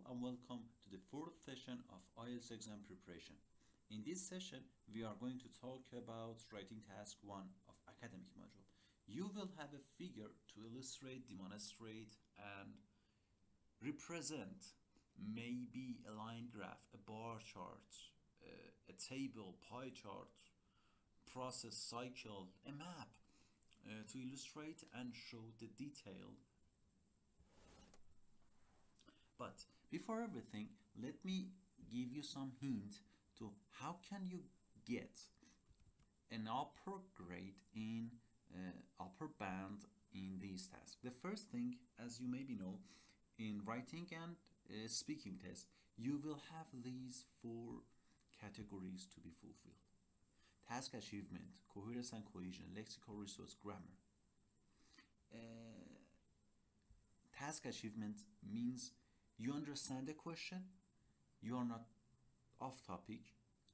and welcome to the fourth session of IELTS exam preparation. In this session, we are going to talk about writing task 1 of academic module. You will have a figure to illustrate, demonstrate, and represent maybe a line graph, a bar chart, a table, pie chart, process cycle, a map to illustrate and show the detail. But before everything, let me give you some hint to how can you get an upper grade in upper band in these tasks. The first thing, as you maybe know, in writing and speaking test, you will have these 4 categories to be fulfilled. Task achievement, coherence and cohesion, lexical resource, grammar. Task achievement means you understand the question, you are not off topic,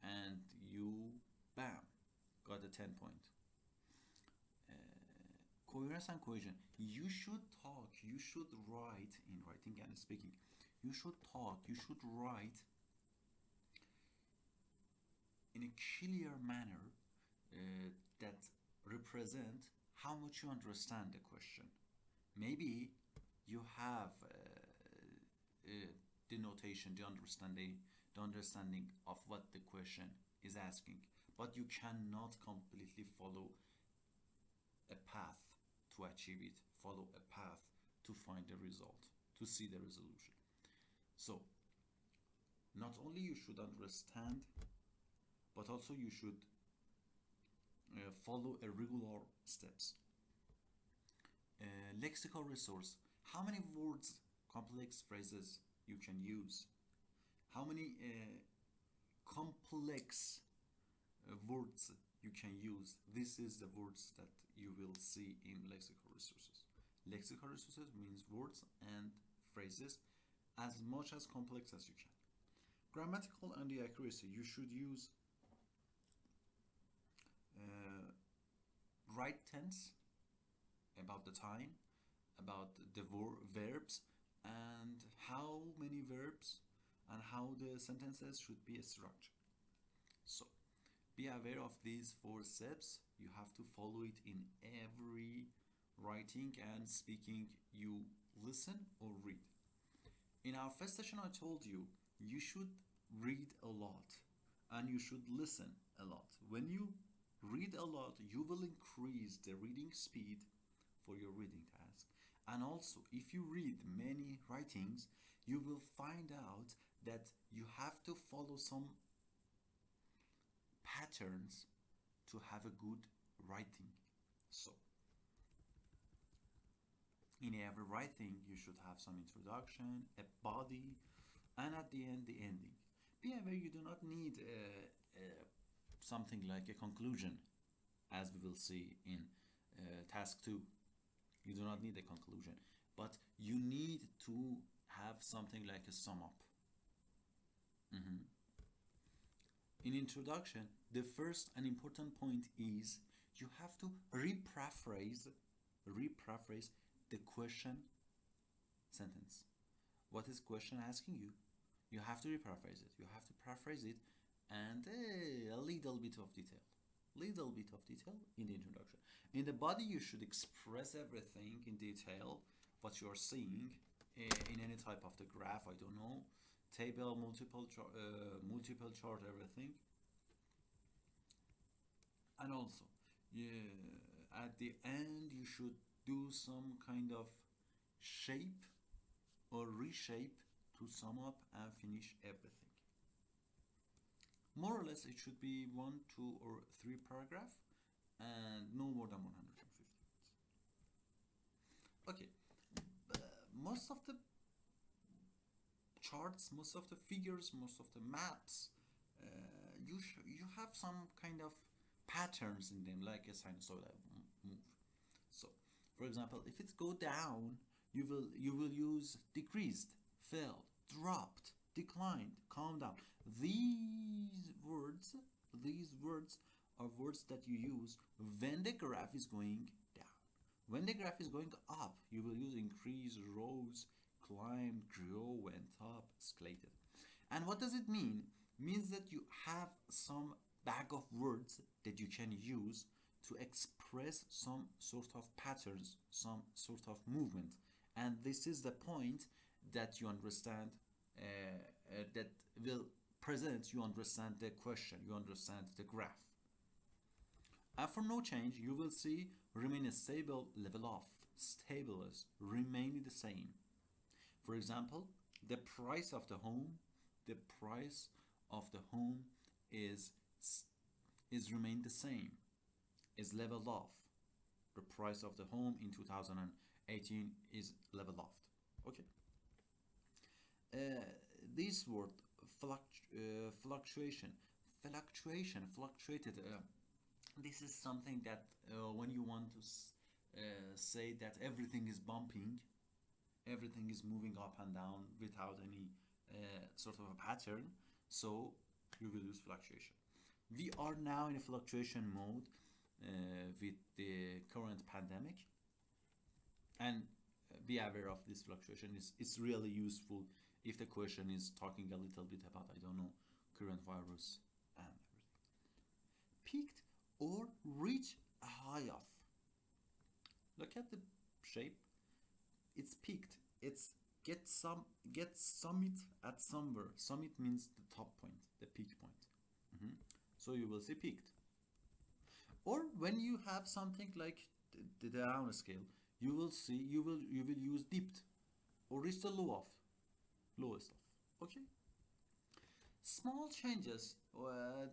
and you, bam, got a 10 point. Coherence and cohesion, you should talk, you should write in writing and speaking. You should talk, you should write in a clear manner that represent how much you understand the question. Maybe you have the notation, the understanding of what the question is asking, but you cannot completely follow a path to achieve it, follow a path to find the result, to see the resolution. So not only you should understand, but also you should follow a regular steps. Lexical resource, how many words, complex phrases you can use, how many complex words you can use. This is the words that you will see in lexical resources. Lexical resources means words and phrases as much as complex as you can. Grammatical and the accuracy, you should use right tense, about the time, about the verbs, and how many verbs and how the sentences should be structured. So be aware of these 4 steps. You have to follow it in every writing and speaking you listen or read. In our first session, I told you you should read a lot and you should listen a lot. When you read a lot, you will increase the reading speed for your reading task. And also, if you read many writings, you will find out that you have to follow some patterns to have a good writing. So in every writing, you should have some introduction, a body, and at the end, the ending. Be aware you do not need something like a conclusion, as we will see in task 2. You do not need a conclusion, but you need to have something like a sum up. In introduction, the first and important point is you have to rephrase the question sentence. What is question asking you? You have to rephrase it. You have to paraphrase it and a little bit of detail. Little bit of detail in the introduction. In the body, you should express everything in detail, what you are seeing in any type of the graph, I don't know, table, multiple chart, everything. And also, at the end, you should do some kind of shape or reshape to sum up and finish everything. More or less, it should be 1, 2, or 3 paragraph and no more than 150 words. Okay, most of the charts, most of the figures, most of the maps, you have some kind of patterns in them, like a sinusoidal move. So, for example, if it go down, you will use decreased, fell, dropped, declined, calm down. These words are words that you use when the graph is going down. When the graph is going up, you will use increase, rose, climbed, grew, went up, escalated. And what does it mean? Means that you have some bag of words that you can use to express some sort of patterns, some sort of movement. And this is the point that you understand, that will present, you understand the question, you understand the graph. And for no change, you will see remain a stable level of stable is remain the same. For example, the price of the price of the home is is remain the same, is leveled off. The price of the home in 2018 is leveled off. Okay. Uh, this word fluctuation, fluctuated. This is something that when you want to say that everything is bumping, everything is moving up and down without any sort of a pattern, so you will use fluctuation. We are now in a fluctuation mode with the current pandemic, and be aware of this fluctuation. It's really useful if the question is talking a little bit about, I don't know, current virus and everything. Peaked or reach a high of. Look at the shape. It's peaked. It's get summit at somewhere. Summit means the top point, the peak point. So you will see peaked. Or when you have something like the down scale, you will see you will use dipped or reach the lowest of. Okay. Small changes.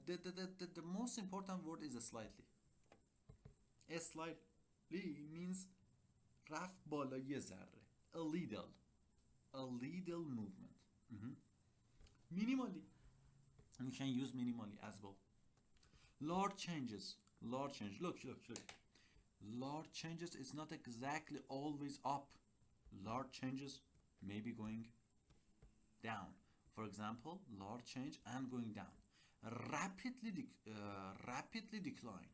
The most important word is a slightly. A slightly means رفت بالا یه ذره. A little movement. Minimally. You can use minimally as well. Large changes. Large change. Look. Large changes is not exactly always up. Large changes may be going down. For example, large change and going down. Rapidly decline.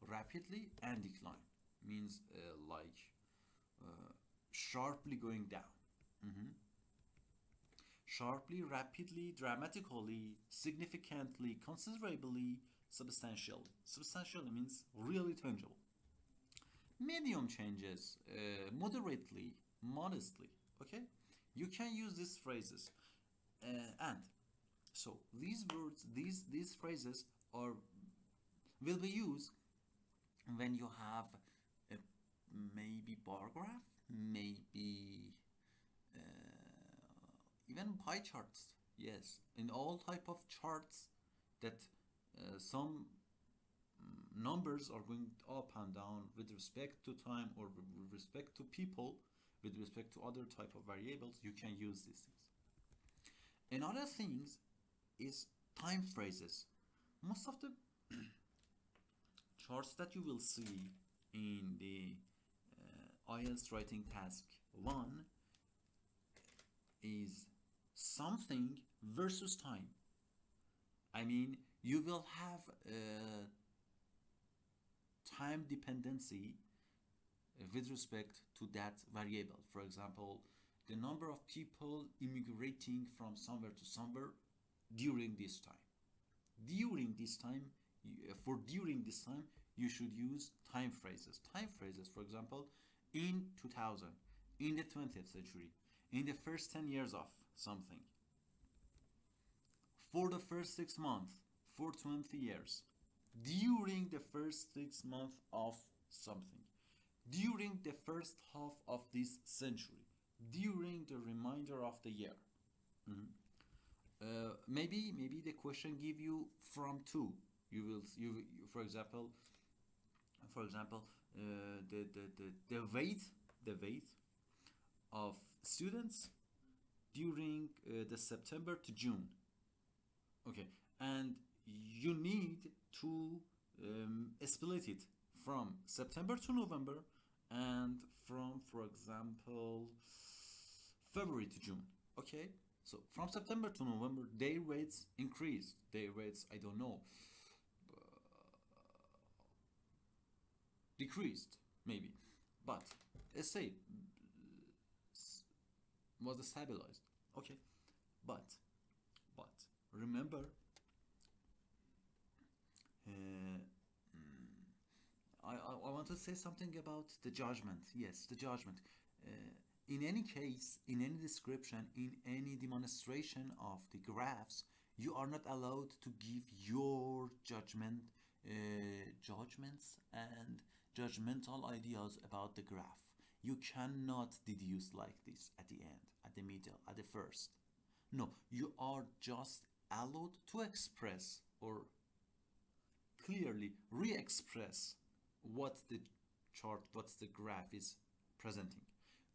Rapidly and decline means like sharply going down. Sharply, rapidly, dramatically, significantly, considerably, substantially. Substantially means really tangible. Medium changes, moderately, modestly. Okay, you can use these phrases, and so these words, these phrases are will be used when you have a, maybe bar graph, maybe even pie charts. Yes, in all type of charts that some numbers are going up and down with respect to time or with respect to people, with respect to other type of variables, you can use these things. Another things is time phrases. Most of the charts that you will see in the IELTS writing task 1 is something versus time. I mean, you will have time dependency with respect to that variable. For example, the number of people immigrating from somewhere to somewhere during this time. During this time, you should use time phrases. Time phrases, for example, in 2000, in the 20th century, in the first 10 years of something, for the first 6 months, for 20 years, during the first 6 months of something, during the first half of this century, during the remainder of the year. Maybe the question give you from to. You for example, the weight of students during the September to June. Okay, and you need to split it from September to November and from, for example, February to June. Okay, so from September to November, day rates increased. Day rates, I don't know, decreased maybe, but let's say was stabilized. Okay, but but remember, uh, I want to say something about the judgment. Yes, the judgment. In any case, in any description, in any demonstration of the graphs, you are not allowed to give your judgments and judgmental ideas about the graph. You cannot deduce like this at the end, at the middle, at the first. No, you are just allowed to express or clearly re-express what the chart, what the graph is presenting.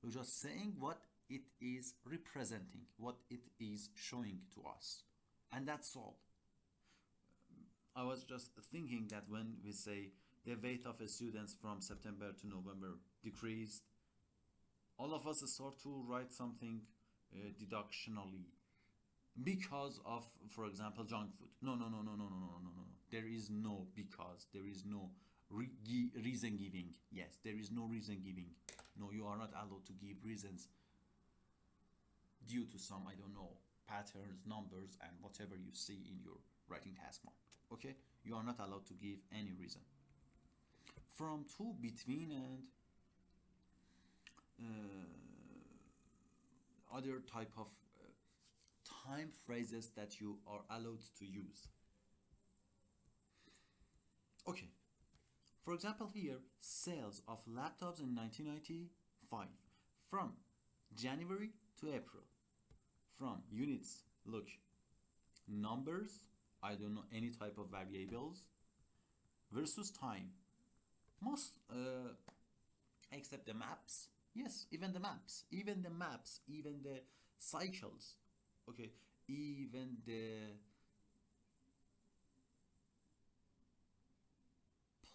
We're just saying what it is representing, what it is showing to us, and that's all. I was just thinking that when we say the weight of students from September to November decreased, all of us start to write something deductionally because of, for example, junk food. No, no, no, no, no, no, no, no, no. There is no because. There is no reason giving. Yes, there is no reason giving. No, you are not allowed to give reasons due to some, I don't know, patterns, numbers, and whatever you see in your writing task one. Okay, you are not allowed to give any reason. From to, between, and other type of time phrases that you are allowed to use. Okay, for example here, sales of laptops in 1995 from January to April. From units, look, numbers, I don't know, any type of variables, versus time. Most, except the maps. Yes, even the maps, even the maps, even the cycles. Okay, even the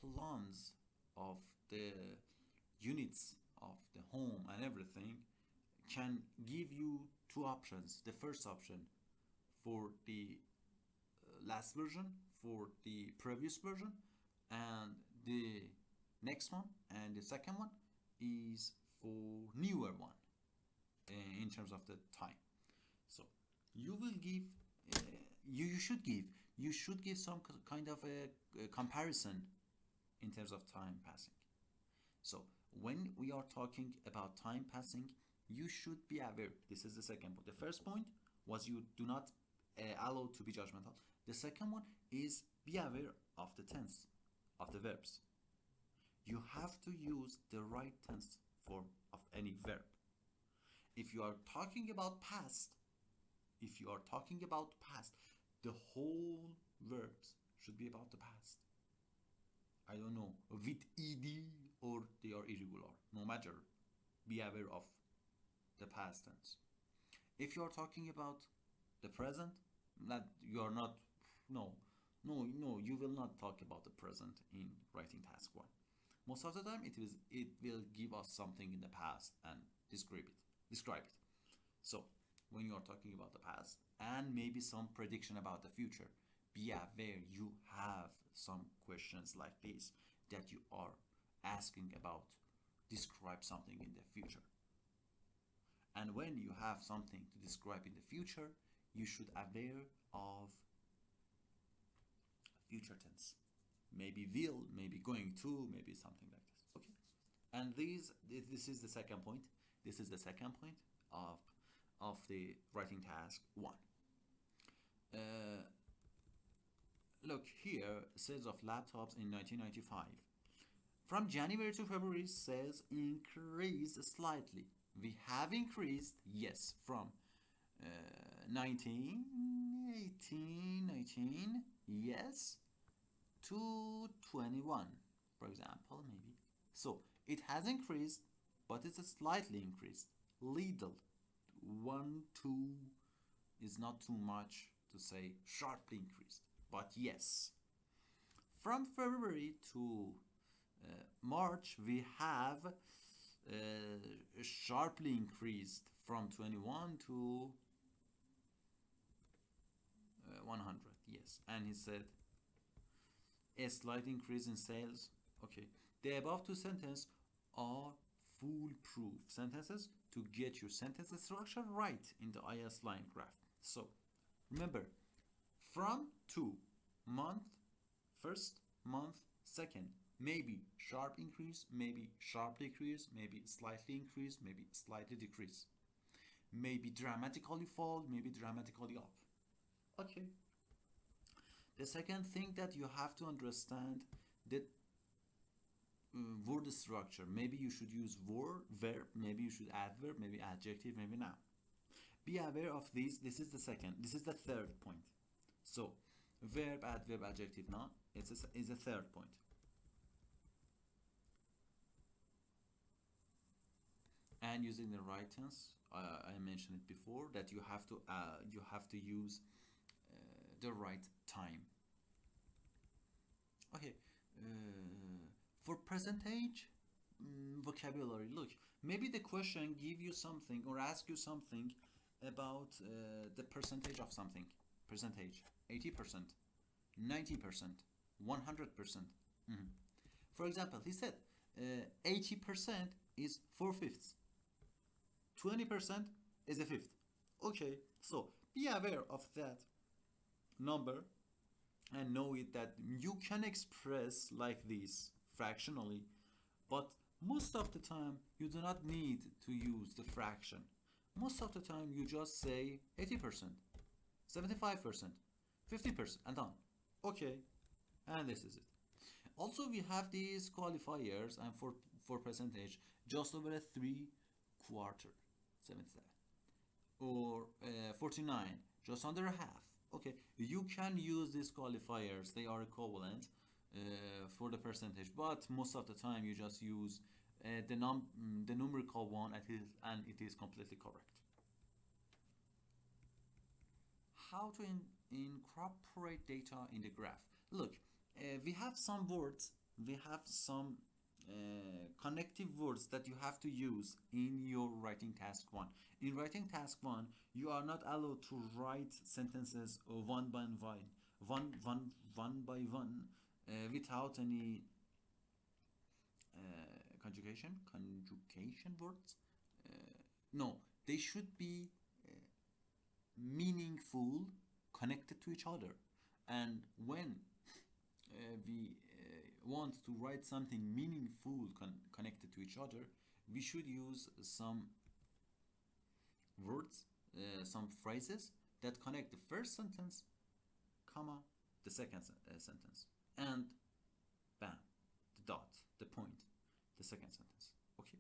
plans of the units of the home and everything can give you two options. The first option for the last version, for the previous version, and the next one, and the second one is for newer one in terms of the time. So you will give, you should give some kind of a comparison in terms of time passing. So when we are talking about time passing, you should be aware. This is the second point. The first point was you do not allow to be judgmental. The second one is be aware of the tense of the verbs. You have to use the right tense form of any verb. If you are talking about past, if you are talking about past, the whole verbs should be about the past. I don't know, with ed or they are irregular, no matter. Be aware of the past tense. If you are talking about the present, that you are not, no, no, you will not talk about the present in writing task one. Most of the time, it will give us something in the past and describe it. So when you are talking about the past and maybe some prediction about the future, be aware you have some questions like this that you are asking about. Describe something in the future. And when you have something to describe in the future, you should aware of future tense. Maybe will, maybe going to, maybe something like this. Okay. And this is the second point. This is the second point of the writing task one. Look here, sales of laptops in 1995. From January to February, sales increased slightly. We have increased, yes, from 19, 18, 19, yes, to 21, for example, maybe. So it has increased, but it's a slightly increased. Little, 1, 2 is not too much to say sharply increased, but yes. From February to March, we have sharply increased from 21 to 100, yes. And he said a slight increase in sales. Okay, the above two sentences are foolproof sentences to get your sentence structure right in the IELTS line graph. So remember, from to, month, first, month, second, maybe sharp increase, maybe sharp decrease, maybe slightly increase, maybe slightly decrease, maybe dramatically fall, maybe dramatically up. Okay. The second thing that you have to understand, the word structure. Maybe you should use verb, maybe you should adverb, maybe adjective, maybe noun. Be aware of these. This is the second. This is the third point. So verb, adverb, adjective, noun is a third point. And using the right tense, I mentioned it before that you have to use the right time. Okay, for percentage vocabulary, look, maybe the question give you something or ask you something about the percentage of something. Percentage, 80%, 90%, 100%. For example, he said 80% is 4/5. 20% is a fifth. Okay, so be aware of that number and know it that you can express like this fractionally, but most of the time you do not need to use the fraction. Most of the time you just say 80%, 75%, 50%, and on. Okay, and this is it. Also, we have these qualifiers, and for percentage, just over a 3/4, 70, or 49, just under a half. Okay, you can use these qualifiers; they are equivalent for the percentage, but most of the time you just use the numerical one, and it is completely correct. How to incorporate data in the graph. Look, we have some words, we have some connective words that you have to use in your writing task 1. In writing task 1, you are not allowed to write sentences one by one, without any conjugation words. No, they should be meaningful, connected to each other. And when we want to write something meaningful connected to each other, we should use some words, some phrases that connect the first sentence, comma, the second sentence, and bam, the dot, the point, the second sentence. Okay.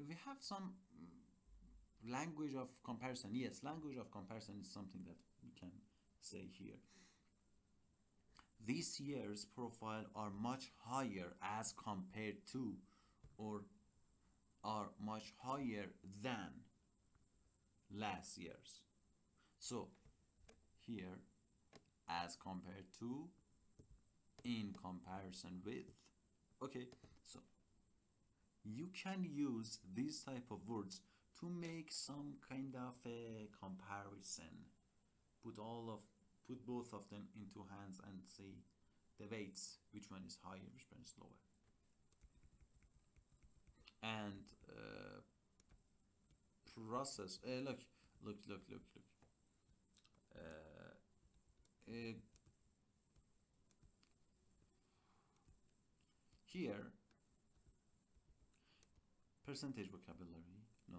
We have some language of comparison. Yes, language of comparison is something that we can say here. This year's profile are much higher as compared to, or are much higher than last year's. So here, as compared to, in comparison with. Okay, so you can use these type of words to make some kind of a comparison. Put both of them into hands and see the weights, which one is higher, which one is lower. And process. Look. Here, percentage vocabulary. No.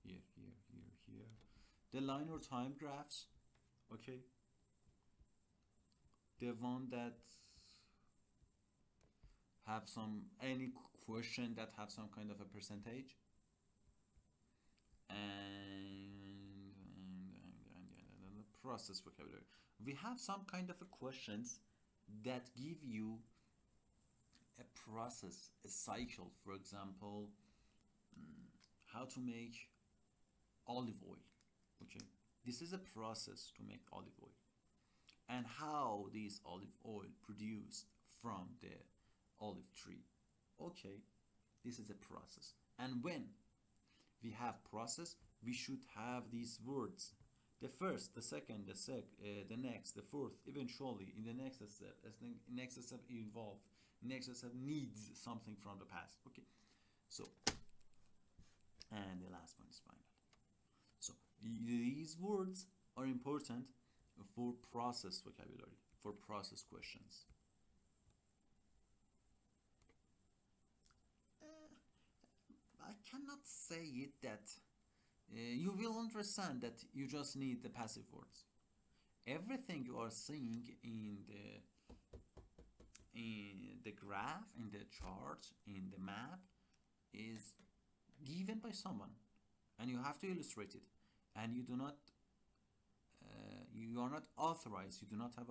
Here. The line or time graphs. Okay. The one that have any question that have some kind of a percentage. And process vocabulary. We have some kind of a questions that give you a process, a cycle. For example, how to make olive oil. Okay, this is a process to make olive oil, and how this olive oil produced from the olive tree. Okay, this is a process, and when we have process, we should have these words. The first, the second, the next, the fourth, eventually, in the next step, as the next step involved, next step needs something from the past. Okay, so, and the last one is final. So, these words are important for process vocabulary, for process questions. I cannot say it that you will understand that you just need the passive words. Everything you are seeing in the graph, in the chart, in the map is given by someone, and you have to illustrate it. And you are not authorized. You do not have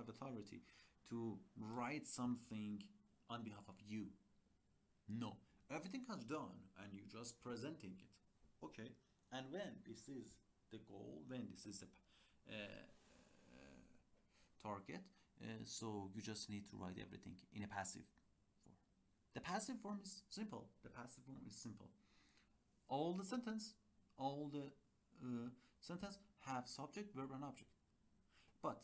authority to write something on behalf of you. No, everything is done, and you just presenting it. Okay, and when this is the goal, when this is the target, so you just need to write everything in a passive form. The passive form is simple. All the sentence, all the sentence have subject, verb, and object. But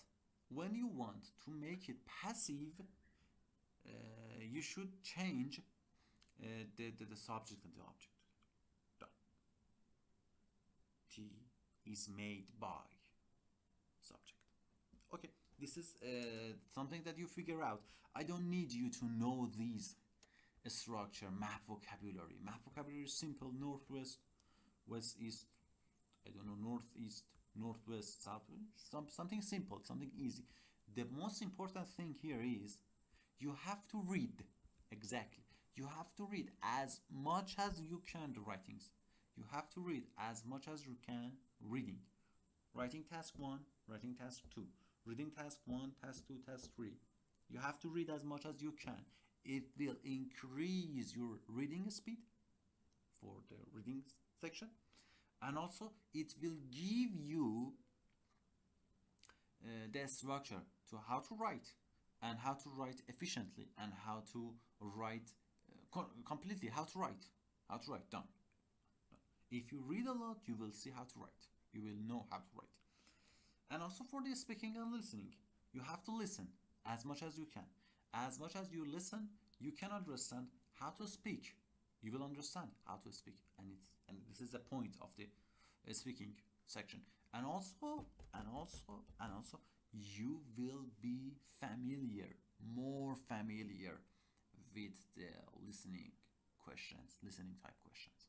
when you want to make it passive, you should change the subject and the object. Done. Tea is made by subject. Okay, this is something that you figure out. I don't need you to know these structure, map vocabulary. Map vocabulary is simple: northwest, west, east. I don't know, northeast, northwest, south. Something simple, something easy. The most important thing here is you have to read. Exactly. You have to read as much as you can the writings. You have to read as much as you can reading. Writing task 1, writing task 2, reading task 1, task 2, task 3. You have to read as much as you can. It will increase your reading speed for the reading section, and also it will give you the structure to how to write, and how to write efficiently, and how to write completely, how to write done. If you read a lot, you will see how to write, you will know how to write. And also for the speaking and listening, you have to listen as much as you can. As much as you listen, you can understand how to speak. You will understand how to speak, and this is the point of the speaking section. And also, you will be more familiar with the listening type questions.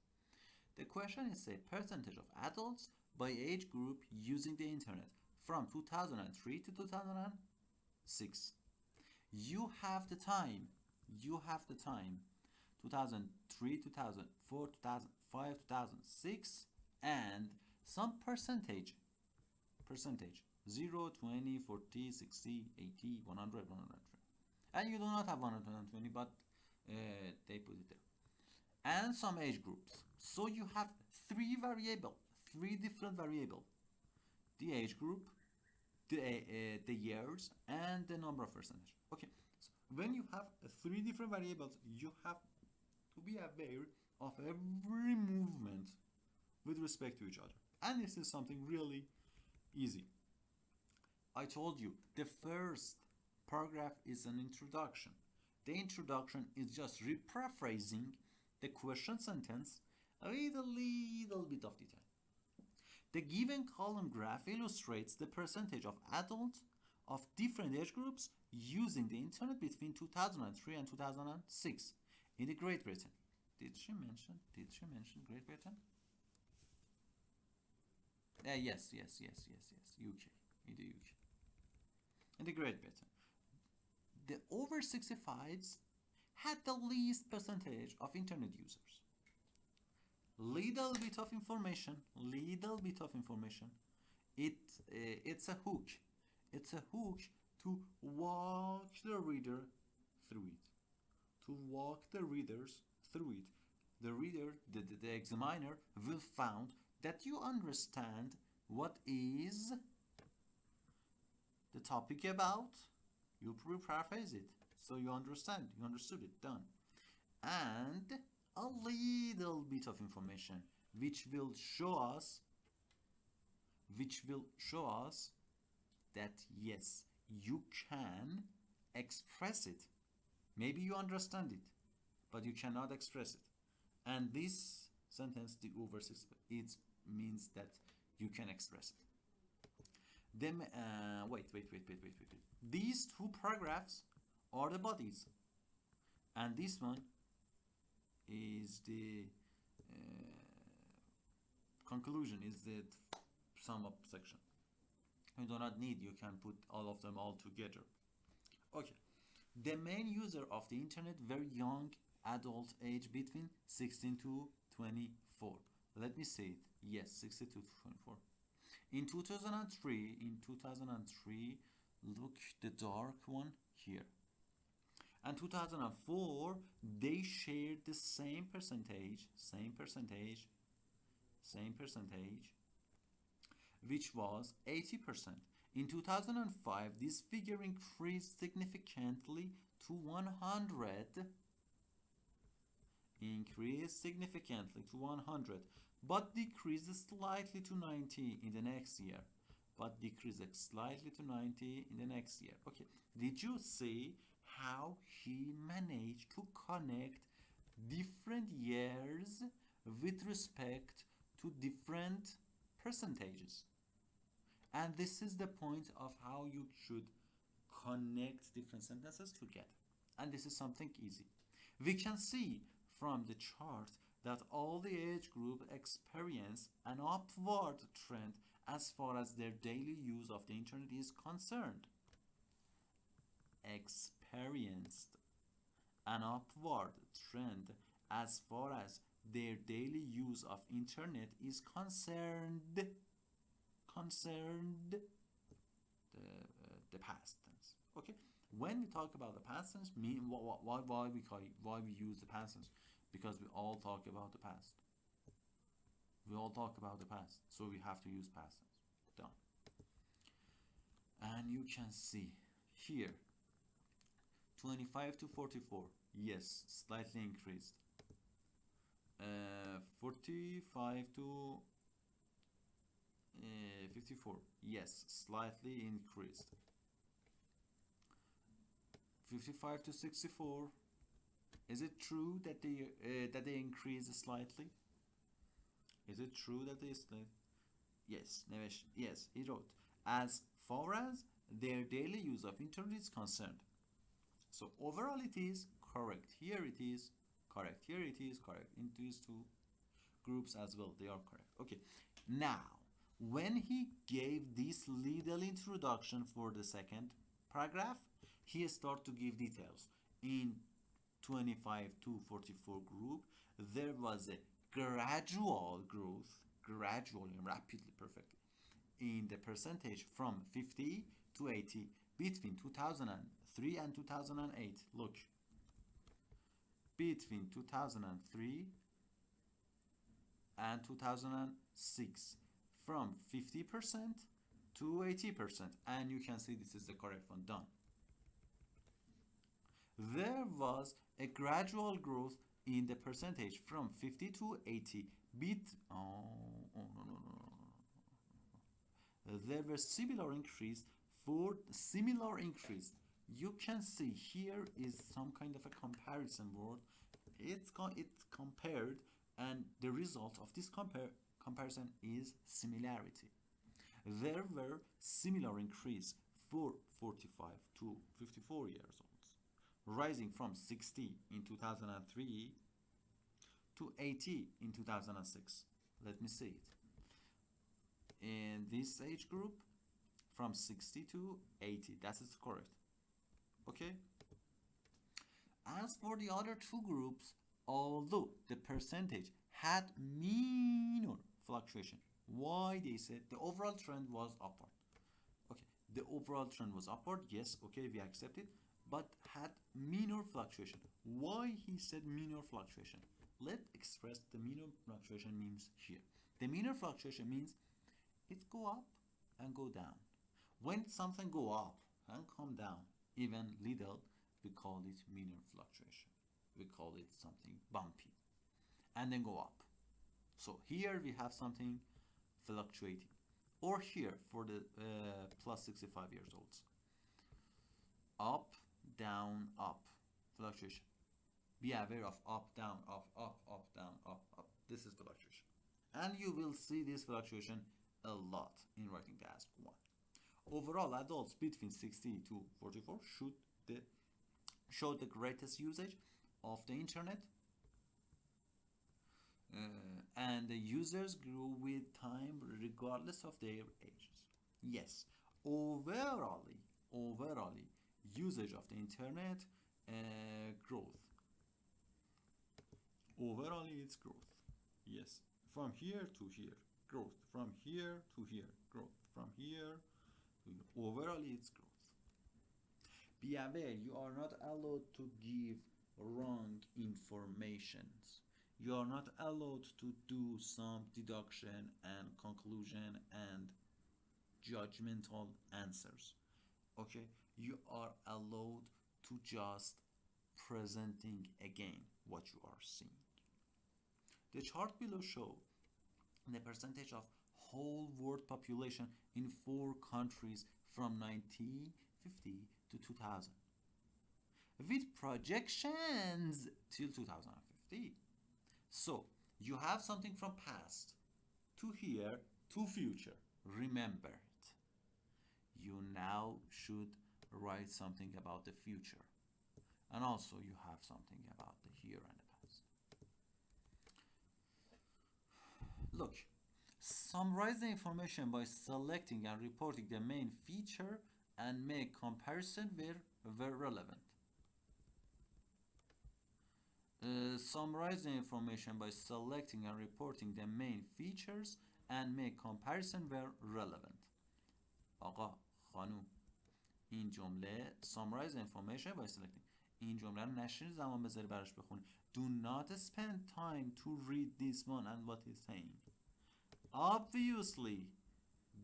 The question is a percentage of adults by age group using the internet from 2003 to 2006. You have the time. 2003, 2004, 2005, 2006, and some percentage. 0, 20, 40, 60, 80, 100, 100. And you do not have 120, but they put it there. And some age groups. So you have three different variables. The age group, the years, and the number of percentage. Okay, so when you have three different variables, you have to be aware of every movement with respect to each other. And this is something really easy. I told you the first paragraph is an introduction. The introduction is just rephrasing the question sentence with a little bit of detail. The given column graph illustrates the percentage of adults of different age groups using the internet between 2003 and 2006 in the Great Britain. Did she mention Great Britain? Yes. UK. In the UK. In the Great Britain. The over 65s had the least percentage of internet users. Little bit of information. It's a hook. It's a hook to walk the reader through it. The reader, the examiner, will find that you understand what is the topic about. You paraphrase it, so you understood it, done. And a little bit of information which will show us that yes, you can express it. Maybe you understand it, but you cannot express it. And this sentence, the over 6, it means that you can express it. Then wait. These two paragraphs are the bodies, and this one is the conclusion, is the sum up section. You do not need, you can put all of them all together. Okay. The main user of the internet, very young adult, age between 16 to 24. Let me say it. Yes, 16 to 24. In 2003, look the dark one here. And 2004, they shared the same percentage, which was 80%. In 2005, this figure increased significantly to 100, but decreased slightly to 90 in the next year. Okay, did you see how he managed to connect different years with respect to different percentages? And this is the point of how you should connect different sentences together. And this is something easy. We can see from the chart that all the age group experience an upward trend as far as their daily use of the internet is concerned. Experienced an upward trend as far as their daily use of internet is concerned. The past tense. Okay, when we talk about the past tense, why we use the past tense? Because we all talk about the past. So we have to use past tense. Done. And you can see here 25 to 44, yes, slightly increased. 45 to 54, yes, slightly increased. 55 to 64, is it true that they increased slightly? Is it true that they slightly? Yes, yes, he wrote, as far as their daily use of internet is concerned. So overall it is correct. Here it is correct. Here it is correct. In these two groups as well, they are correct. Okay, now when he gave this little introduction for the second paragraph, he started to give details. In 25 to 44 group, there was a gradual growth, gradually, rapidly, perfectly, in the percentage from 50 to 80 between 2003 and 2008. Look, between 2003 and 2006, from 50% to 80%, and you can see this is the correct one. Done. There was a gradual growth in the percentage from 50 to 80 there were similar increase. You can see here is some kind of a comparison word. It's compared, and the result of this comparison is similarity. There were similar increase for 45 to 54 years old, rising from 60 in 2003 to 80 in 2006. Let me see it. In this age group, from 60 to 80, that is correct. Okay. As for the other two groups, although the percentage had minor fluctuation, why they said the overall trend was upward. Okay, the overall trend was upward, yes, okay, we accept it, but had minor fluctuation. Why he said minor fluctuation? Let's express the minor fluctuation means here. The minor fluctuation means it go up and go down. When something go up and come down, even little, we call it minor fluctuation. We call it something bumpy. And then go up. So here we have something fluctuating. Or here for the plus 65 years olds. Up, down, up. Fluctuation. Be aware of up, down, up, down, up. This is fluctuation. And you will see this fluctuation a lot in writing task 1. Overall, adults between 60 to 44 show the greatest usage of the internet, and the users grew with time regardless of their ages. Yes, overall, usage of the internet growth. Overall, it's growth. Yes, from here to here, growth. From here to here, growth. From here to here. Overall, it's growth. Be aware, you are not allowed to give wrong informations. You are not allowed to do some deduction and conclusion and judgmental answers. Okay, you are allowed to just presenting again what you are seeing. The chart below show the percentage of whole world population in 4 countries from 1950 to 2000 with projections till 2050. So you have something from past to here to future. Remember it. You now should write something about the future, and also you have something about the here and the past. Look, summarize the information by selecting and reporting the main feature and make comparison where relevant. Summarize the information by selecting and reporting the main features and make comparison where relevant. آقا خانوم این جمله summarize the information by selecting. این جمله رو نشین زمان بذاری براش بخونی. Do not spend time to read this one and what he's saying. Obviously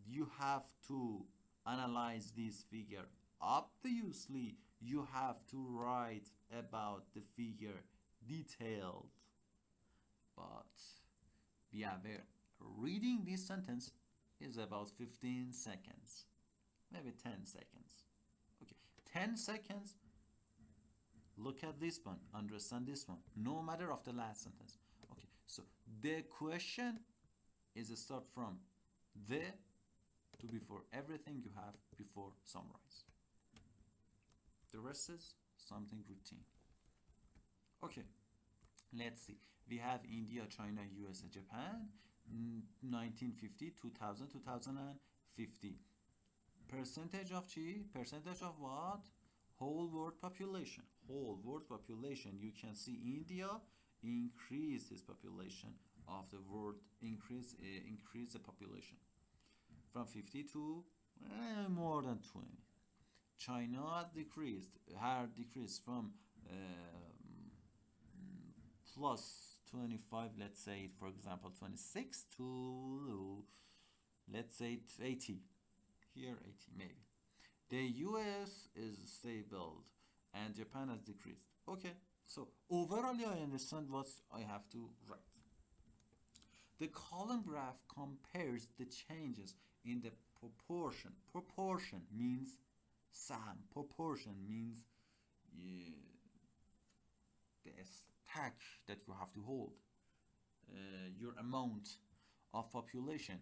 you have to analyze this figure. Obviously you have to write about the figure detailed, but be aware, reading this sentence is about 15 seconds, maybe 10 seconds. Okay, 10 seconds, look at this one, understand this one, no matter of the last sentence. Okay, so the question is a start from the to before everything you have before summarize. The rest is something routine. Okay, let's see. We have India, China, US, Japan, 1950, 2000, 2050. Percentage of G, percentage of what? Whole world population. Whole world population. You can see India increase its population of the world, increase the population from 50 to more than 20. China had decreased from plus 25, let's say, for example, 26 to, let's say, 80. Here, 80 maybe. The US is stable and Japan has decreased. Okay, so overall I understand what I have to write. The column graph compares the changes in the proportion. Proportion means sum. Proportion means the stack that you have to hold. Your amount of population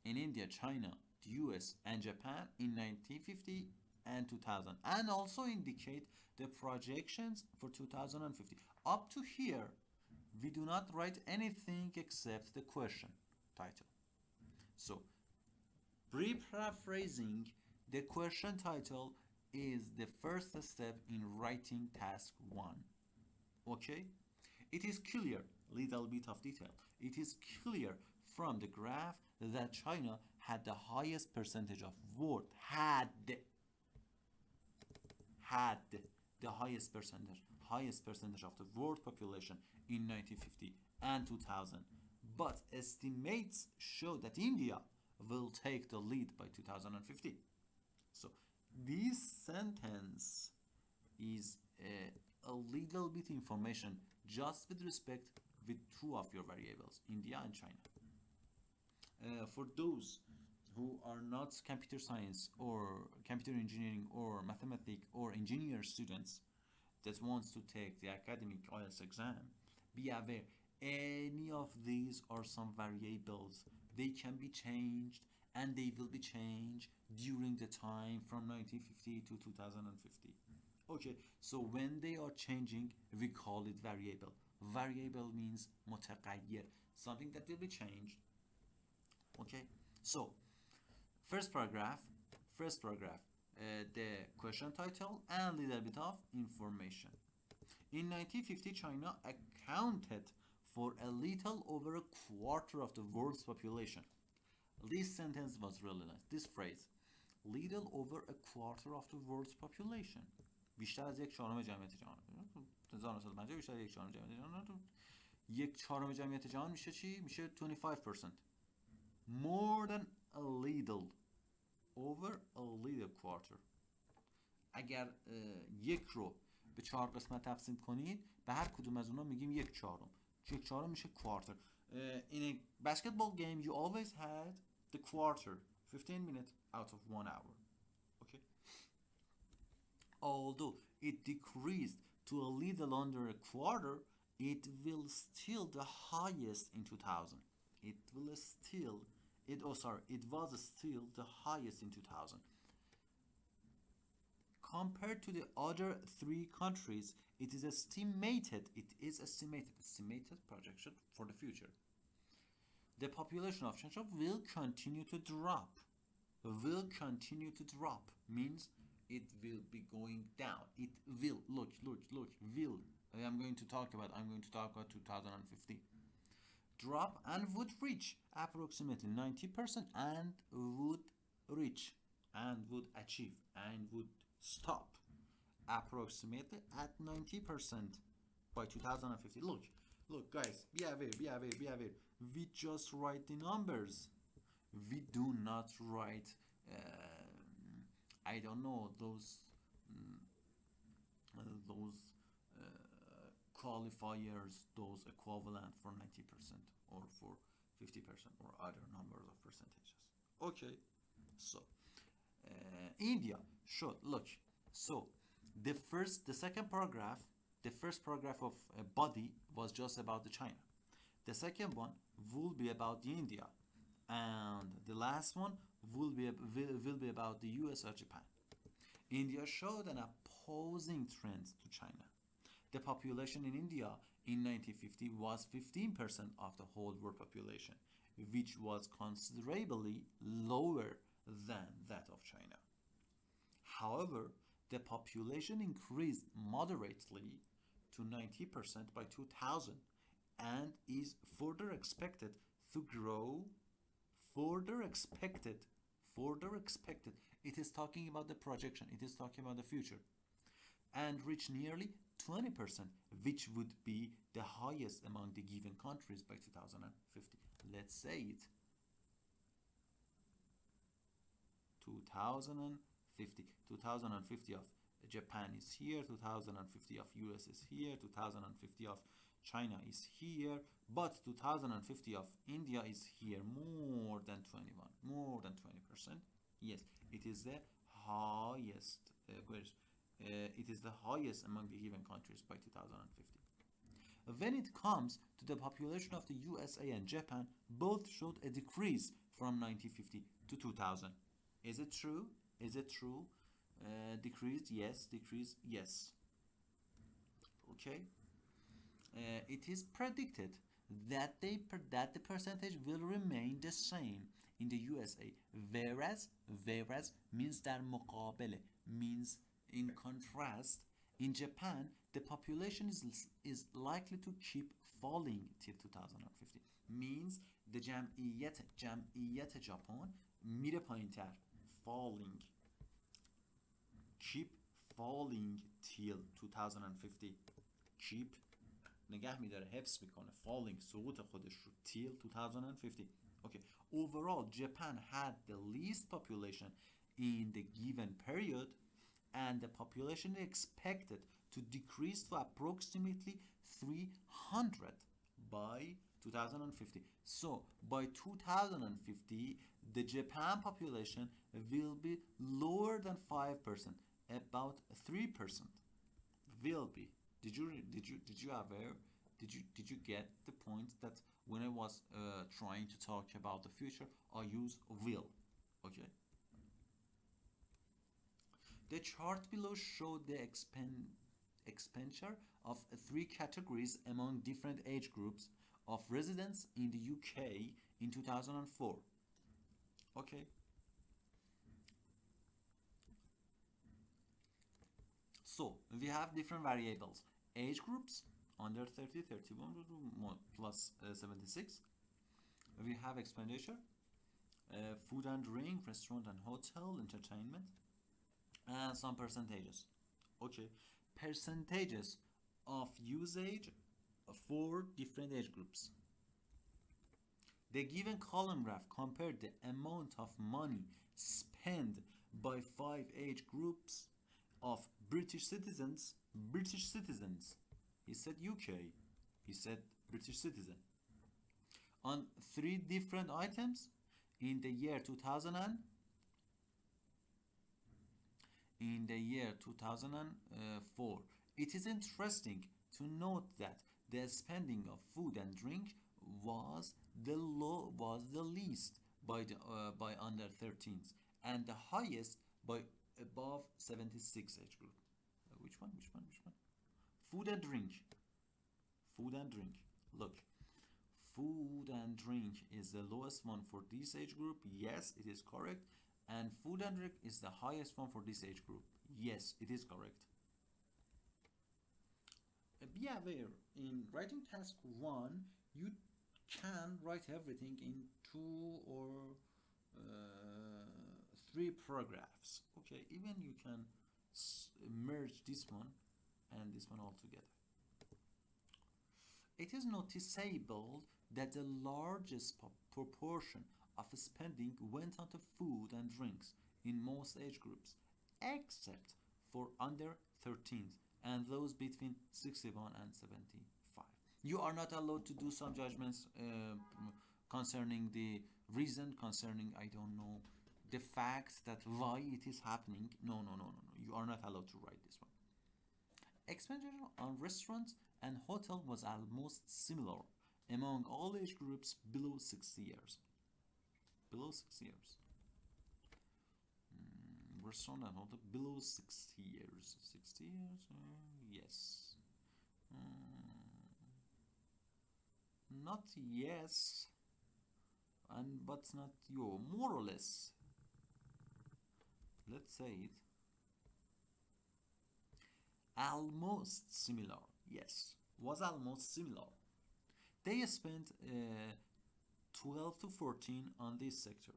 in India, China, the US and Japan in 1950 and 2000, and also indicate the projections for 2050. Up to here, we do not write anything except the question title. So, paraphrasing the question title is the first step in writing task 1. Okay? It is clear, little bit of detail. It is clear from the graph that China had the highest percentage of world, had the highest percentage of the world population in 1950 and 2000. But estimates show that India will take the lead by 2050. So this sentence is a little bit information just with respect with two of your variables, India and China. For those who are not computer science or computer engineering or mathematics or engineer students that wants to take the academic IELTS exam, be aware any of these are some variables. They can be changed and they will be changed during the time from 1950 to 2050. Okay, so when they are changing, we call it variable. Variable means متغیر, something that will be changed. Okay, so first paragraph, the question title and little bit of information. In 1950, China accounted for a little over a quarter of the world's population. This sentence was really nice. This phrase, little over a quarter of the world's population. بیشتر از یک چهارم جمعیت جهان. 1950 بیشتر از یک چهارم جمعیت جهان. یک چهارم جمعیت جهان میشه چی؟ میشه 25%. More than a little. Over a little quarter. اگر یک رو به 4 قسمت تقسیم کنید به هر کدوم از اونها میگیم یک چهارم. یک چهارم میشه quarter. In a basketball game you always had the quarter, 15 minutes out of 1 hour. Okay. Although it decreased to a little under a quarter, it will still the highest in 2000. It was still the highest in 2000. Compared to the other three countries, it is estimated projection for the future. The population of China will continue to drop. Means it will be going down. It will. Look. Will. I'm going to talk about 2050. Drop and would reach approximately 90% and would reach and would achieve and would stop approximately at 90% by 2050. Look guys, be aware. We just write the numbers. We do not write I don't know those qualifiers, those equivalent for 90% or for 50% or other numbers of percentages. Okay, so India should look. So the first paragraph of body was just about the China. The second one will be about the India, and the last one will be about the US or Japan. India showed an opposing trend to China. The population in India in 1950 was 15% of the whole world population, which was considerably lower than that of China. However, the population increased moderately to 90% by 2000 and is further expected to grow. Further expected. It is talking about the projection. It is talking about the future. And reach nearly 20%, which would be the highest among the given countries by 2050. Let's say it. 2050 of Japan is here, 2050 of US is here, 2050 of China is here, but 2050 of India is here, more than 20%. Yes, it is the highest. It is the highest among the given countries by 2050. When it comes to the population of the USA and Japan, both showed a decrease from 1950 to 2000. Is it true? Decreased? Yes. Decreased? Yes. Okay. It is predicted that the percentage will remain the same in the USA, whereas means در مقابل, means in contrast, in Japan the population is likely to keep falling till 2050. Means the جمعیت ژاپن میره پایین‌تر, falling, keep falling till 2050. keep نگه میداره, حفظ میکنه, falling, سقوط خودش رو, till 2050. Okay. Overall, Japan had the least population in the given period, and the population is expected to decrease to approximately 300 by 2050. So by 2050, the Japan population will be lower than 5%, about 3% will be. Did you aware? Did you get the point that when I was trying to talk about the future, I use will? Okay. The chart below showed the expenditure of three categories among different age groups of residents in the UK in 2004. Okay. So we have different variables. Age groups under 30, 31 plus 76. We have expenditure, food and drink, restaurant and hotel, entertainment, and some percentages. Okay, percentages of usage for different age groups. The given column graph compared the amount of money spent by five age groups of British citizens. British citizens. He said UK. He said British citizen. On three different items in the year 2000 and in the year 2004. It is interesting to note that the spending of food and drink was the least by under 13s and the highest by above 76 age group. Which one? Which one? Which one? Food and drink. Food and drink. Look, food and drink is the lowest one for this age group. Yes, it is correct. And food and drink is the highest one for this age group. Yes, it is correct. Be aware, in writing task 1, you can write everything in 2 or 3 paragraphs. Okay, even you can merge this one and this one all together. It is noticeable that the largest proportion of spending went on to food and drinks in most age groups, except for under 13s and those between 61 and 75. You are not allowed to do some judgments concerning the reason, concerning, I don't know, the fact that why it is happening. No, no, no, no, no. You are not allowed to write this one. Expenditure on restaurants and hotel was almost similar among all age groups below 60 years. Below 6 years. Restaurant and hotel below 60 years. 60 years? Yes. Not yes, and but not yo. More or less. Let's say it. Almost similar. Yes, was almost similar. They spent 12 to 14 on this sector.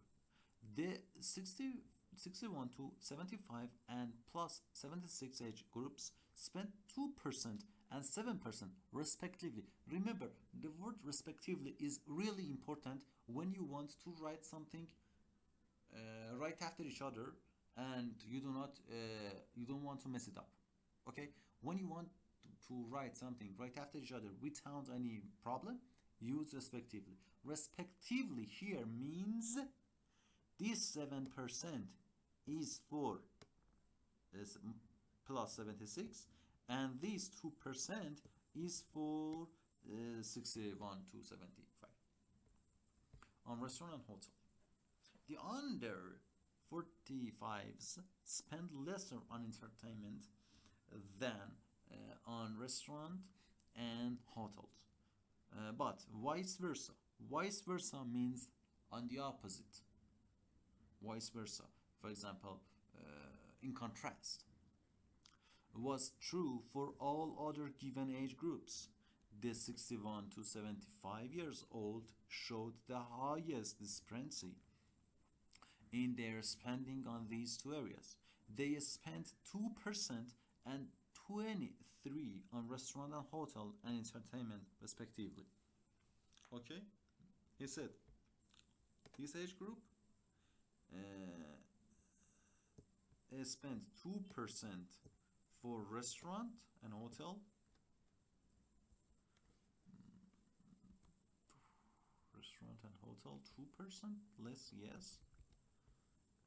The 61 to 75 and plus 76 age groups spent 2% and 7% respectively. Remember, the word respectively is really important when you want to write something right after each other and you don't want to mess it up. Okay, when you want to write something right after each other without any problem, use respectively. Respectively here means this 7% is for plus 76 and this 2% is for 61 to 75 on restaurant and hotel. The under 45s spend lesser on entertainment than on restaurant and hotels, but vice versa. Vice versa means on the opposite. Vice versa. For example, in contrast, was true for all other given age groups. The 61 to 75 years old showed the highest discrepancy in their spending on these two areas. They spent 2% and 23 on restaurant and hotel and entertainment respectively. Okay? He said this age group spent 2% for restaurant and hotel restaurant and hotel, 2% less, yes.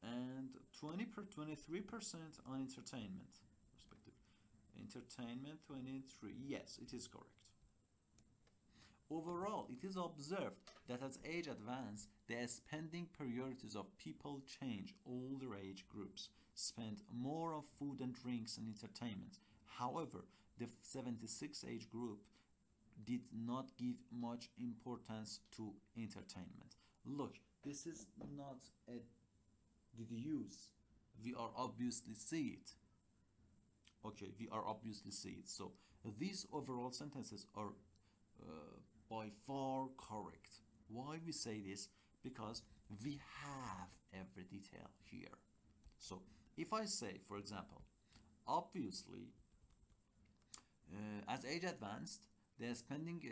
And 23% on entertainment, respectively. Entertainment 23, yes, it is correct. Overall, it is observed that as age advances, the spending priorities of people change. Older age groups spend more on food and drinks and entertainment. However, the 76 age group did not give much importance to entertainment. Look, this is not a deduce. We are obviously see it. Okay, we are obviously see it. So these overall sentences are by far correct. Why we say this? Because we have every detail here. So if I say, for example, obviously, as age advanced, the spending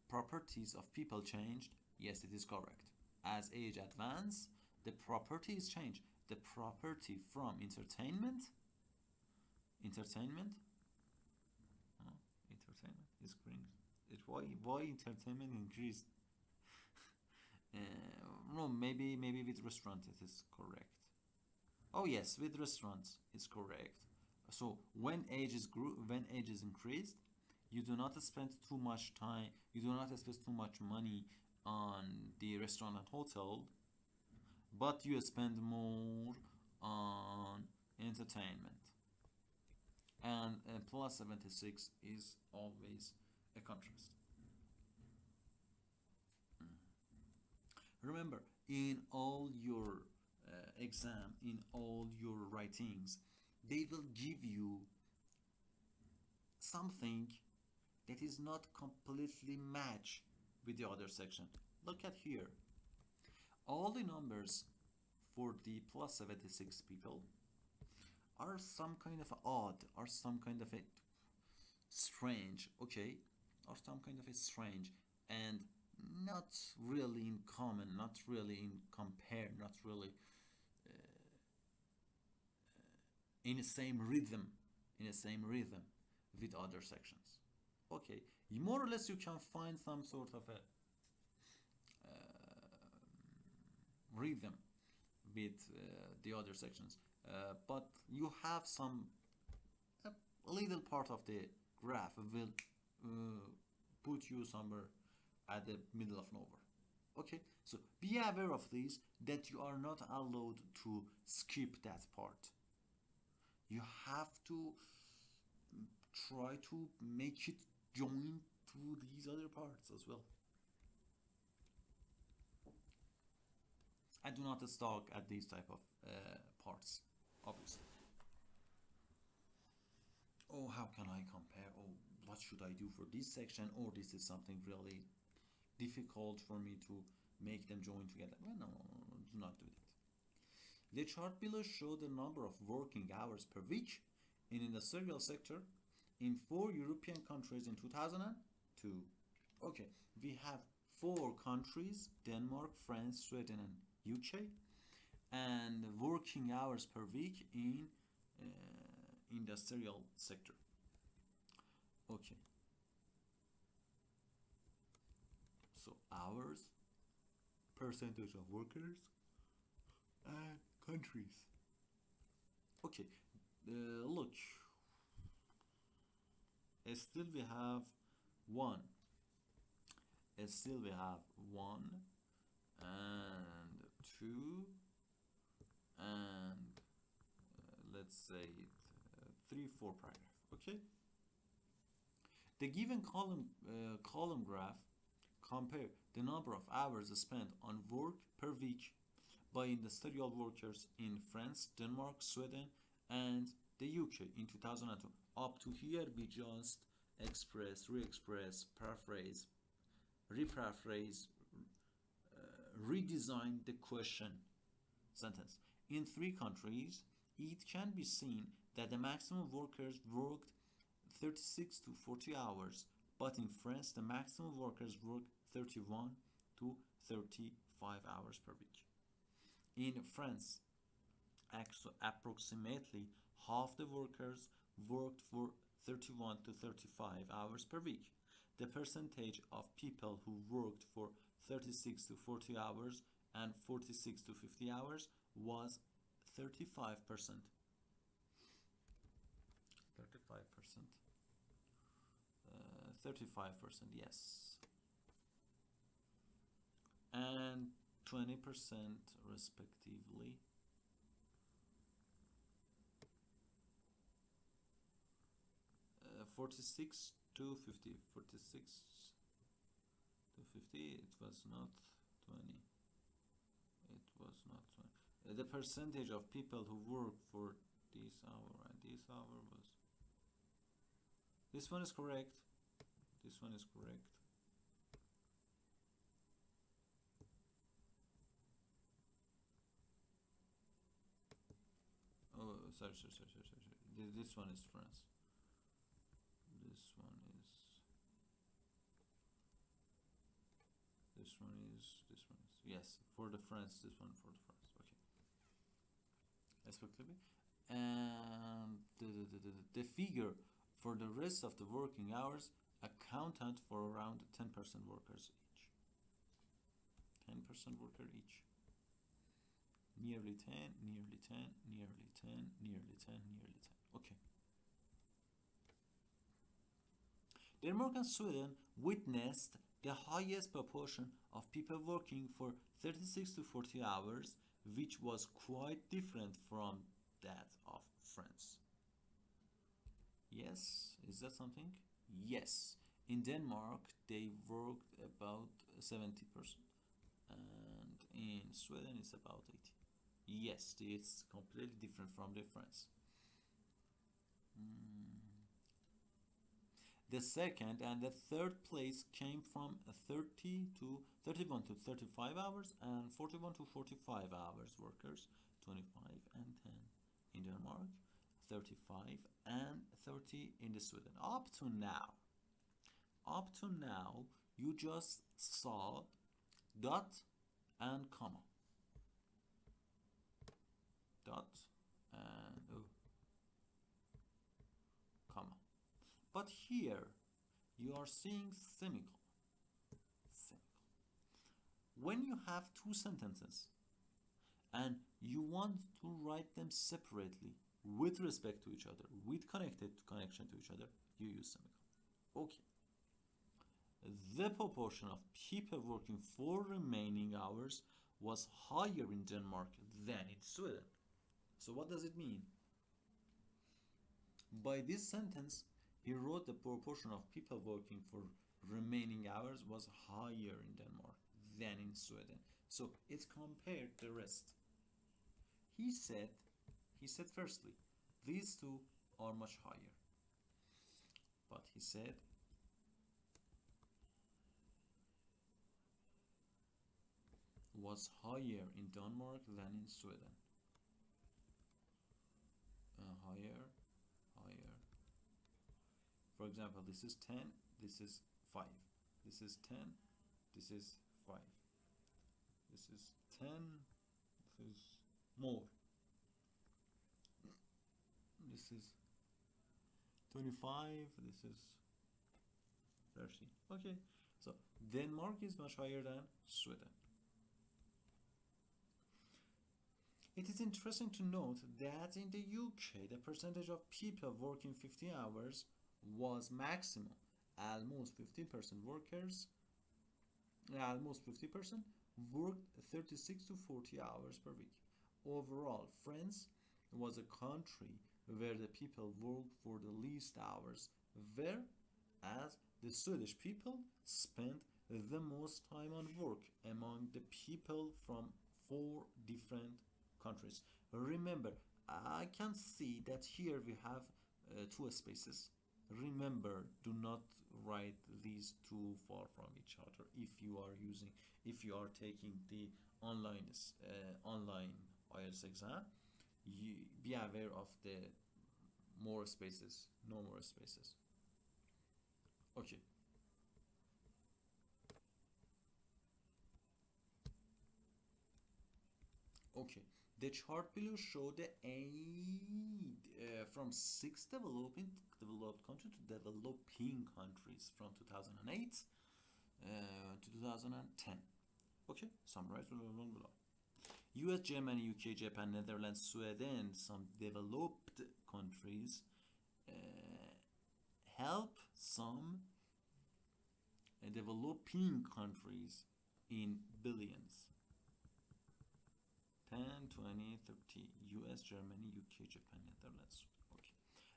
properties of people changed. Yes, it is correct. As age advanced, the properties change. The property from entertainment, entertainment is green. Why entertainment increased? uh, no, maybe with restaurant it is correct. Oh yes, with restaurants it's correct. So when age is increased, you do not spend too much time. You do not spend too much money on the restaurant and hotel, but you spend more on entertainment. And plus 76 is always a contrast. Remember, in all your exam, in all your writings, they will give you something that is not completely matched with the other section. Look at here. All the numbers for the plus 76 people are some kind of odd, or some kind of a strange, okay, or some kind of a strange, and not really in common, not really in compare, not really in the same rhythm, with other sections. Okay, more or less you can find some sort of a rhythm with the other sections, but you have some a little part of the graph will put you somewhere at the middle of nowhere. Okay, so be aware of this, that you are not allowed to skip that part. You have to try to make it join to these other parts as well. I do not stalk at these type of parts, obviously. Oh, how can I compare? Oh, what should I do for this section? Or this is something really difficult for me to make them join together. Well, no, do not do that. The chart below shows the number of working hours per week in the industrial sector in 4 European countries in 2002. Okay, we have 4 countries: Denmark, France, Sweden, and UK, and working hours per week in industrial sector. Okay, so hours, percentage of workers, and countries. Okay, look, still we have one. Still we have 1 and 2 and let's say 3, 4 paragraph. Okay. The given column graph compare the number of hours spent on work per week by industrial workers in France, Denmark, Sweden, and the UK in 2002. Up to here, we just express, re-express, paraphrase, reparaphrase, redesign the question sentence. In 3 countries, it can be seen that the maximum workers worked 36 to 40 hours, but in France, the maximum workers worked 31 to 35 hours per week. In France, approximately half the workers worked for 31 to 35 hours per week. The percentage of people who worked for 36 to 40 hours and 46 to 50 hours was 35%. 35%. 35%, yes. And 20% respectively. 46 to 50. 46 to 50, it was not 20. It was not 20. The percentage of people who work for this hour and this hour was. This one is correct. This one is correct. Oh, sorry. This one is France. This one is. This one is. This one is. Yes, for the France. This one for the France. Okay. Respectively. And the figure for the rest of the working hours accounted for around 10% workers each. 10% worker each. Nearly 10, nearly 10, nearly 10, nearly 10, nearly 10. Okay. Denmark and Sweden witnessed the highest proportion of people working for 36 to 40 hours, which was quite different from that of France. Yes, is that something? Yes. In Denmark, they worked about 70%, and in Sweden, it's about 80. Yes, it's completely different from the France. The second and the third place came from 30 to 31 to 35 hours and 41 to 45 hours workers, 25 and 10 in Denmark, 35 and 30 in the Sweden. Up to now, you just saw dot and comma. Dot and comma. But here you are seeing semicolon. When you have two sentences and you want to write them separately with respect to each other, with connection to each other, you use semicolon. Okay. The proportion of people working for remaining hours was higher in Denmark than in Sweden. So what does it mean? By this sentence, he wrote the proportion of people working for remaining hours was higher in Denmark than in Sweden. So it's compared the rest. He said firstly, these two are much higher. But he said was higher in Denmark than in Sweden. Higher. For example, this is 10, this is 5. This is 10, this is 5. This is 10, this is more. This is 25, this is 30. Okay, so Denmark is much higher than Sweden. It is interesting to note that in the UK, the percentage of people working 50 hours was maximum. Almost 50% worked 36 to 40 hours per week. Overall, France was a country where the people worked for the least hours, whereas the Swedish people spent the most time on work among the people from 4 different countries. Remember, I can see that here we have 2 spaces. Remember, do not write these too far from each other if you are taking the online IELTS exam. You be aware of the more spaces, no more spaces. Okay. Okay. The chart below show the aid from 6 developed countries to developing countries from 2008 to 2010. Okay, summarize. Blah, blah, blah, blah. US, Germany, UK, Japan, Netherlands, Sweden, some developed countries help some developing countries in billions. 10, 20, 30. US, Germany, UK, Japan, Netherlands. Okay.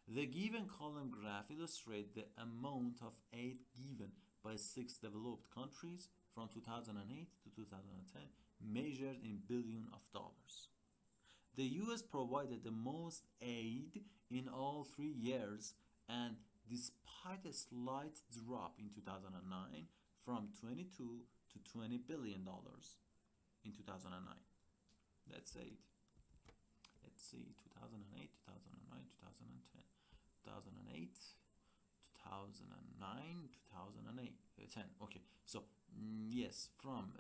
The given column graph illustrates the amount of aid given by 6 developed countries from 2008 to 2010, measured in billions of dollars. The US provided the most aid in all 3 years, and despite a slight drop in 2009 from 22 to $20 billion in 2009. Let's say it. Let's see, 2008, 2009, 2010, 2008, 2009, 2008, 10. Okay, so yes, from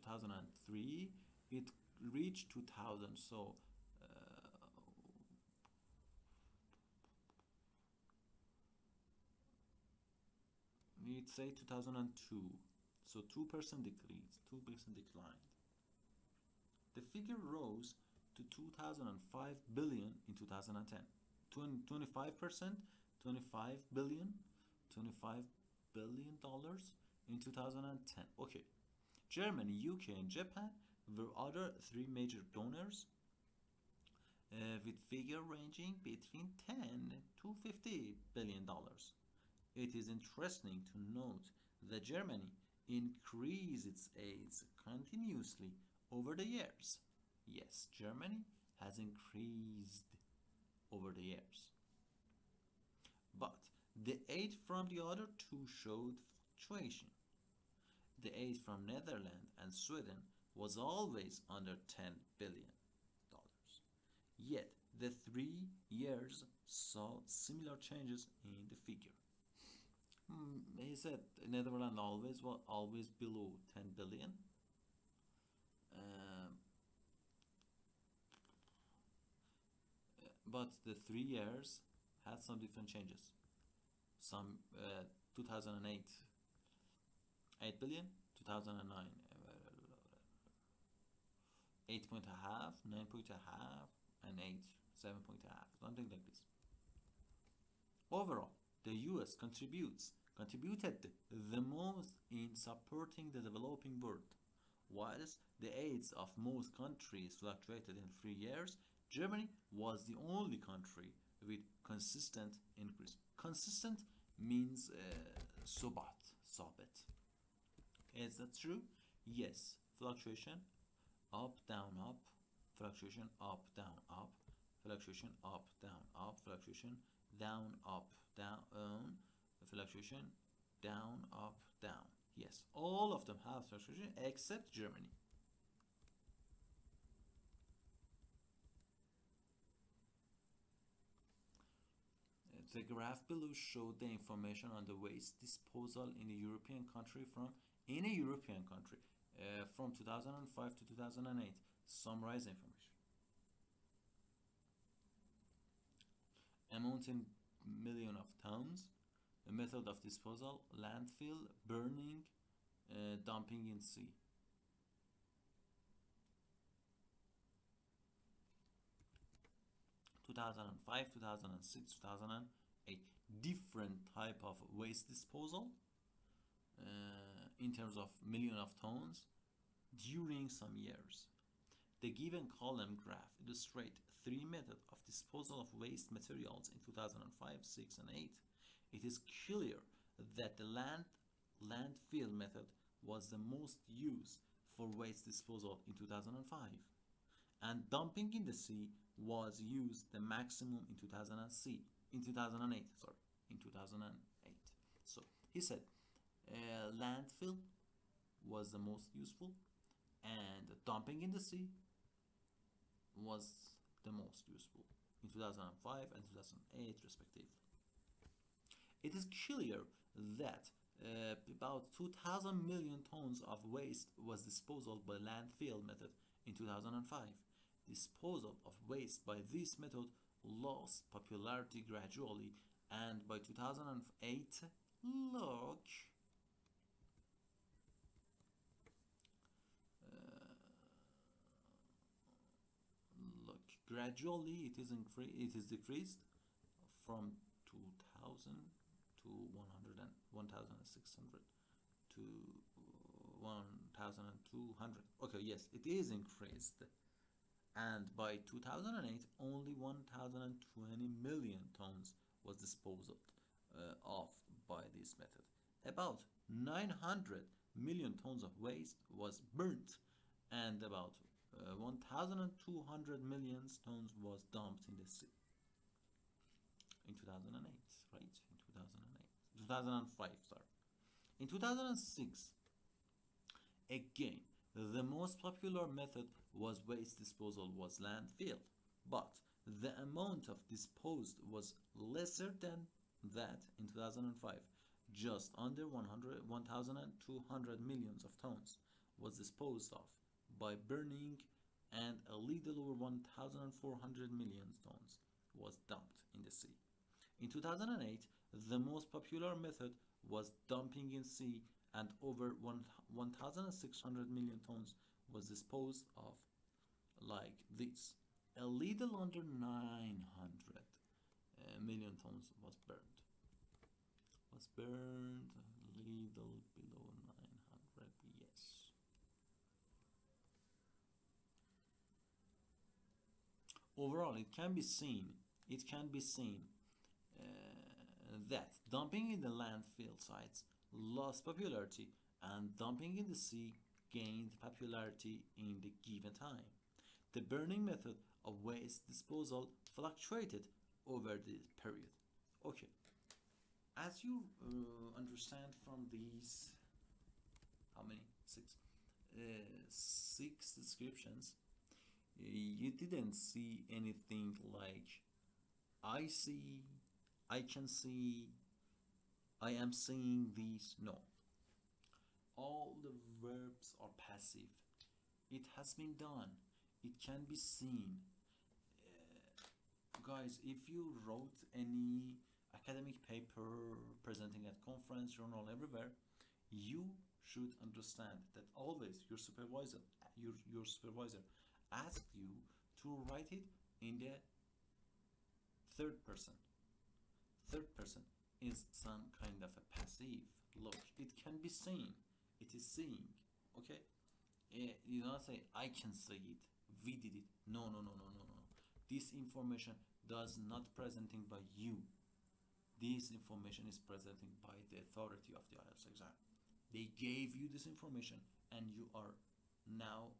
2003 it reached 2000. So we'd say 2002. So 2% decrease, 2% decline. The figure rose to 2005 billion in 2010. 25%, 25 billion, 25 billion dollars in 2010. Okay. Germany, UK, and Japan were other 3 major donors, with figure ranging between 10 to 50 billion dollars. It is interesting to note that Germany increased its aids continuously over the years. Yes, Germany has increased over the years. But the aid from the other two showed fluctuation. The aid from Netherlands and Sweden was always under $10 billion. Yet the 3 years saw similar changes in the figure. He said Netherlands always below 10 billion. But the 3 years had some different changes. Some 2008 8 billion, 2009 8 point a half, 9 point a half, and 8 7 point a half, something like this. Overall, the US contributed the most in supporting the developing world. Whilst the aids of most countries fluctuated in 3 years, Germany was the only country with consistent increase. Consistent means sabit. Is that true? Yes. Fluctuation, up, down, up. Fluctuation, up, down, up. Fluctuation, up, down, up. Fluctuation, down, up, down. Fluctuation, down, up, down. Yes, all of them have fluctuation except Germany. The graph below showed the information on the waste disposal in a European country from 2005 to 2008. Summarize information. Amount in million of tons, a method of disposal, landfill, burning, dumping in sea. (2005, 2006, 2008). Different type of waste disposal in terms of million of tons during some years. The given column graph illustrates 3 methods of disposal of waste materials in 2005, 6, and 8. It is clear that the landfill method was the most used for waste disposal in 2005, and dumping in the sea was used the maximum in 2008. So he said landfill was the most useful, and dumping in the sea was the most useful in 2005 and 2008 respectively. It is clear that about 2,000 million tons of waste was disposed by landfill method in 2005. Disposal of waste by this method lost popularity gradually, and by 2008, look, gradually it is decreased from 2000 to 100 and 1600 to 1200. Okay, yes, it is increased, and by 2008 only 1020 million tons was disposed of by this method. About 900 million tons of waste was burnt, and about 1200 million tons was dumped in the sea in 2008, right? In 2008, 2005, sorry. In 2006, again, the most popular method was waste disposal was landfill, but the amount of disposed was lesser than that in 2005. Just under 1,200 millions of tons was disposed of by burning, and a little over 1,400 million tons was dumped in the sea. In 2008, the most popular method was dumping in sea, and over 1,600 million tons was disposed of like this. A little under 900 million tons was burned. Was burned a little below 900, yes. Overall, it can be seen that dumping in the landfill sites lost popularity and dumping in the sea gained popularity in the given time. The burning method of waste disposal fluctuated over the period. Okay, as you understand from these, how many? Six descriptions, you didn't see anything like I see, I can see, I am seeing these. No. All the verbs are passive. It has been done. It can be seen. Guys, if you wrote any academic paper presenting at conference, journal, everywhere, you should understand that always your supervisor asked you to write it in the third person. Third person is some kind of a passive. Look, it can be seen. It is seeing. Okay? You don't say I can see it. We did it. No, no, no, no, no, no. This information does not presenting by you. This information is presenting by the authority of the IELTS exam. They gave you this information, and you are now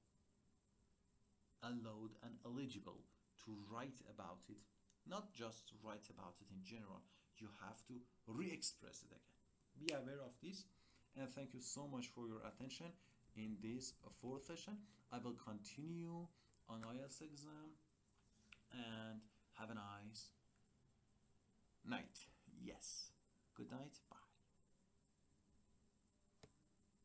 allowed and eligible to write about it. Not just write about it in general. You have to re-express it again. Be aware of this, and thank you so much for your attention. In this fourth session, I will continue on IELTS exam, and have a nice night. Yes. Good night.